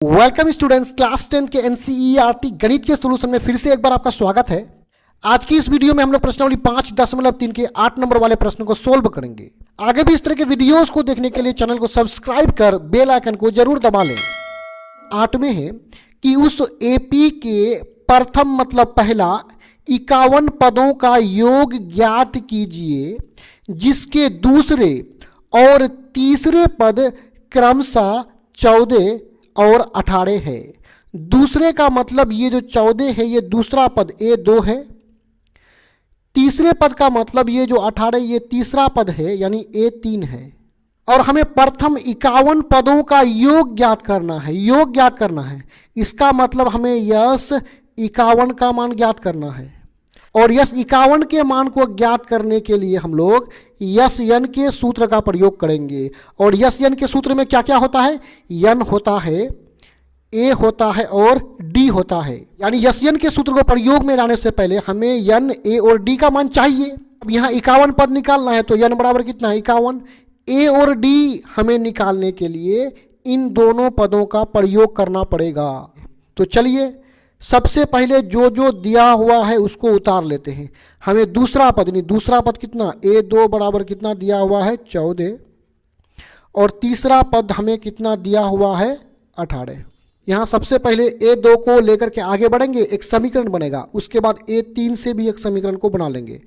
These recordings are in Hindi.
वेलकम स्टूडेंट्स, क्लास 10 के एनसीईआरटी गणित के सॉल्यूशन में फिर से एक बार आपका स्वागत है। आज की इस वीडियो में हम लोग प्रश्नावली 5.3 के 8 नंबर वाले प्रश्न को सोल्व करेंगे। आगे भी इस तरह के वीडियोस को देखने के लिए चैनल को सब्सक्राइब कर बेल आइकन को जरूर दबा लें। 8 में है कि उस एपी के प्रथम मतलब पहला 51 पदों का योग ज्ञात कीजिए जिसके दूसरे और तीसरे पद क्रमशः 14 और 18 है। दूसरे का मतलब ये जो 14 है ये दूसरा पद A2 है। तीसरे पद का मतलब ये जो 18 ये तीसरा पद है यानी A3 है। और हमें प्रथम 51 पदों का योग ज्ञात करना है। योग ज्ञात करना है इसका मतलब हमें यस 51 का मान ज्ञात करना है। और यस 51 के मान को ज्ञात करने के लिए हम लोग यस एन के सूत्र का प्रयोग करेंगे। और यस एन के सूत्र में क्या क्या होता है? एन होता है, ए होता है और डी होता है। यानी यस एन के सूत्र को प्रयोग में लाने से पहले हमें एन, ए और डी का मान चाहिए। अब यहाँ 51 पद निकालना है तो एन बराबर कितना है? 51। ए और डी हमें निकालने के लिए इन दोनों पदों का प्रयोग करना पड़ेगा। तो चलिए सबसे पहले जो जो दिया हुआ है उसको उतार लेते हैं। हमें दूसरा पद नहीं, दूसरा पद कितना? A2 बराबर कितना दिया हुआ है? 14। और तीसरा पद हमें कितना दिया हुआ है? 18। यहाँ सबसे पहले A2 को लेकर के आगे बढ़ेंगे, एक समीकरण बनेगा। उसके बाद A3 से भी एक समीकरण को बना लेंगे।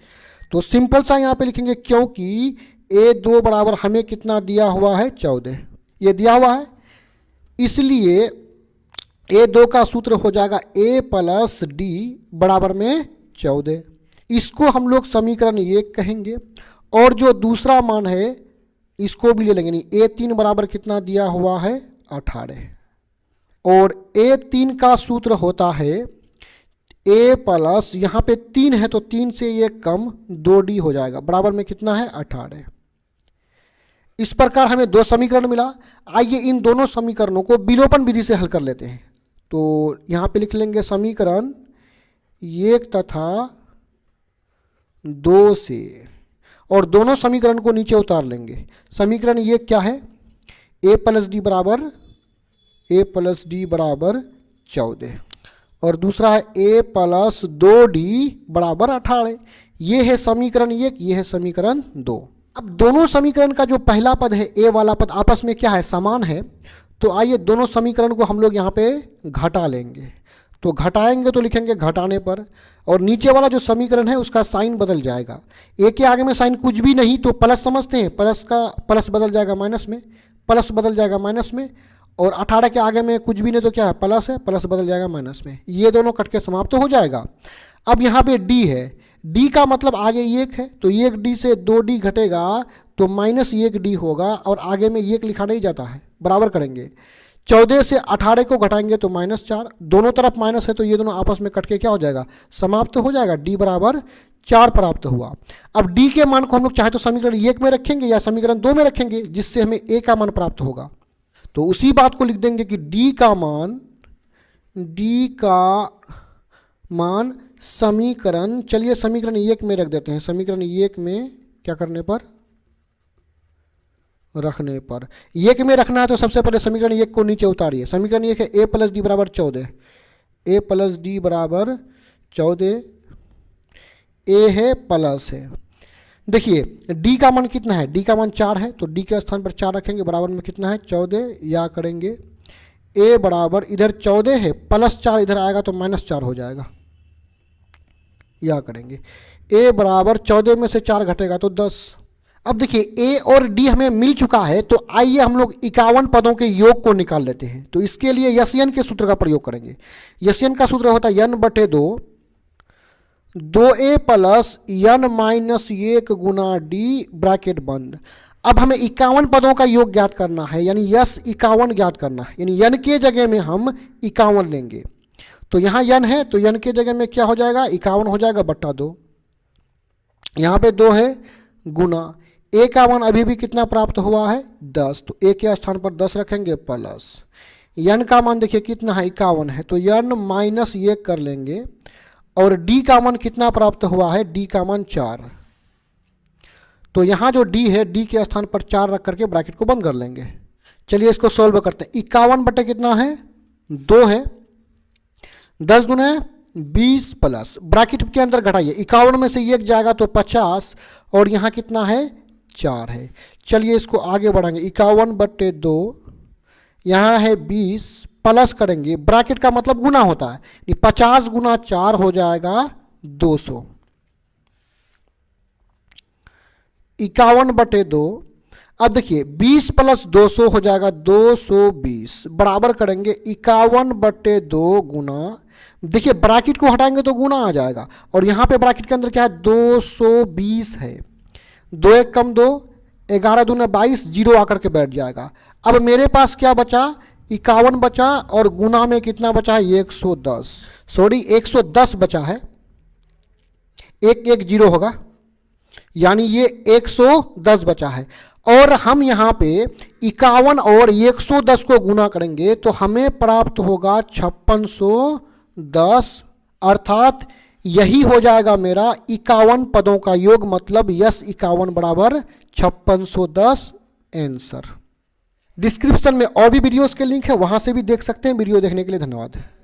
तो सिंपल सा यहाँ पे लिखेंगे क्योंकि A2 बराबर हमें कितना दिया हुआ है? 14 ये दिया हुआ है, इसलिए A2 का सूत्र हो जाएगा A प्लस डी बराबर में 14। इसको हम लोग समीकरण 1 कहेंगे। और जो दूसरा मान है इसको भी ले लेंगे। नहीं, A3 बराबर कितना दिया हुआ है? 18। और A3 का सूत्र होता है A प्लस, यहाँ पे 3 है तो 3 से ये कम 2D हो जाएगा, बराबर में कितना है? 18। इस प्रकार हमें दो समीकरण मिला। आइए इन दोनों समीकरणों को विलोपन विधि से हल कर लेते हैं। तो यहाँ पे लिख लेंगे समीकरण 1 तथा 2 से, और दोनों समीकरण को नीचे उतार लेंगे। समीकरण ये क्या है? A प्लस डी बराबर 14 और दूसरा है A प्लस 2D बराबर 18। ये है समीकरण 1, ये है समीकरण 2। अब दोनों समीकरण का जो पहला पद है A वाला पद आपस में क्या है? समान है। तो आइए दोनों समीकरण को हम लोग यहाँ पे घटा लेंगे। तो घटाएंगे तो लिखेंगे घटाने पर, और नीचे वाला जो समीकरण है उसका साइन बदल जाएगा। ए के आगे में साइन कुछ भी नहीं तो प्लस समझते हैं, प्लस का प्लस बदल जाएगा माइनस में, प्लस बदल जाएगा माइनस में। और 18 के आगे में कुछ भी नहीं तो क्या है? प्लस है, प्लस बदल जाएगा माइनस में। ये दोनों कट के समाप्त हो जाएगा। अब यहाँ पे डी है, डी का मतलब आगे 1 है तो 1D से 2D घटेगा तो माइनस 1D होगा, और आगे में 1 लिखा नहीं जाता है, बराबर करेंगे। 14 से 18 को घटाएंगे तो -4, दोनों तरफ माइनस है तो ये दोनों आपस में कट के क्या हो जाएगा? समाप्त हो जाएगा। D बराबर 4 प्राप्त हुआ। अब D के मान को हम लोग चाहे तो समीकरण 1 में रखेंगे या समीकरण 2 में रखेंगे, जिससे हमें A का मान प्राप्त होगा। तो उसी बात को लिख देंगे कि D का मान समीकरण, चलिए समीकरण 1 में रख देते हैं। समीकरण 1 में क्या करने पर? रखने पर। 1 में रखना है तो सबसे पहले समीकरण 1 को नीचे उतारिए। समीकरण 1 है A प्लस डी बराबर 14। A प्लस डी बराबर 14, A है प्लस है। देखिए D का मान कितना है? D का मान 4 है तो D के स्थान पर 4 रखेंगे, बराबर में कितना है? 14। या करेंगे A बराबर, इधर 14 है प्लस 4 इधर आएगा तो -4 हो जाएगा। या करेंगे A बराबर 14 में से 4 घटेगा तो 10। अब देखिए A और D हमें मिल चुका है तो आइए हम लोग 51 पदों के योग को निकाल लेते हैं। तो इसके लिए यस एन के सूत्र का प्रयोग करेंगे। यस एन का सूत्र होता है n/2 2A plus n minus 1 गुना D ब्रैकेट बंद। अब हमें 51 पदों का योग ज्ञात करना है, यानी यस 51 ज्ञात करना है, यानी n के जगह में हम 51 लेंगे। तो यहाँ n है तो n के जगह में क्या हो जाएगा? 51 हो जाएगा बट्टा 2। यहाँ पे 2 है गुना A का मान अभी भी कितना प्राप्त हुआ है? 10। तो A के स्थान पर 10 रखेंगे प्लस n का मान देखिए कितना है? 51 है तो n माइनस 1 कर लेंगे। और D का मान कितना प्राप्त हुआ है? D का मान 4। तो यहाँ जो D है D के स्थान पर 4 रख करके ब्रैकेट को बंद कर लेंगे। चलिए इसको सोल्व करते हैं। 51 बटे कितना है? 2 है, 10 दूने 20 प्लस ब्रैकेट के अंदर घटाइए, 51 में से 1 जाएगा तो 50 और यहाँ कितना है 4 है। चलिए इसको आगे बढ़ाएंगे, 51/2 यहाँ है 20 प्लस करेंगे, ब्रैकेट का मतलब गुना होता है, 50 गुना 4 हो जाएगा 200। 51/2, अब देखिए 20 प्लस 200 हो जाएगा 220, बराबर करेंगे 51/2 गुना, देखिए ब्रैकेट को हटाएंगे तो गुना आ जाएगा और यहाँ पे ब्रैकेट के अंदर क्या है 220 है, 2 1 कम 2, 11 दूने 22, जीरो आकर के बैठ जाएगा। अब मेरे पास क्या बचा 51 बचा और गुना में कितना बचा है 110, सॉरी 110 बचा है, 1 1 जीरो होगा यानी ये 110 बचा है। और हम यहाँ पे 51 और 110 को गुना करेंगे तो हमें प्राप्त होगा 5610, अर्थात यही हो जाएगा मेरा 51 पदों का योग, मतलब यस 51 बराबर 5610 आंसर। डिस्क्रिप्शन में और भी वीडियोस के लिंक है, वहां से भी देख सकते हैं। वीडियो देखने के लिए धन्यवाद।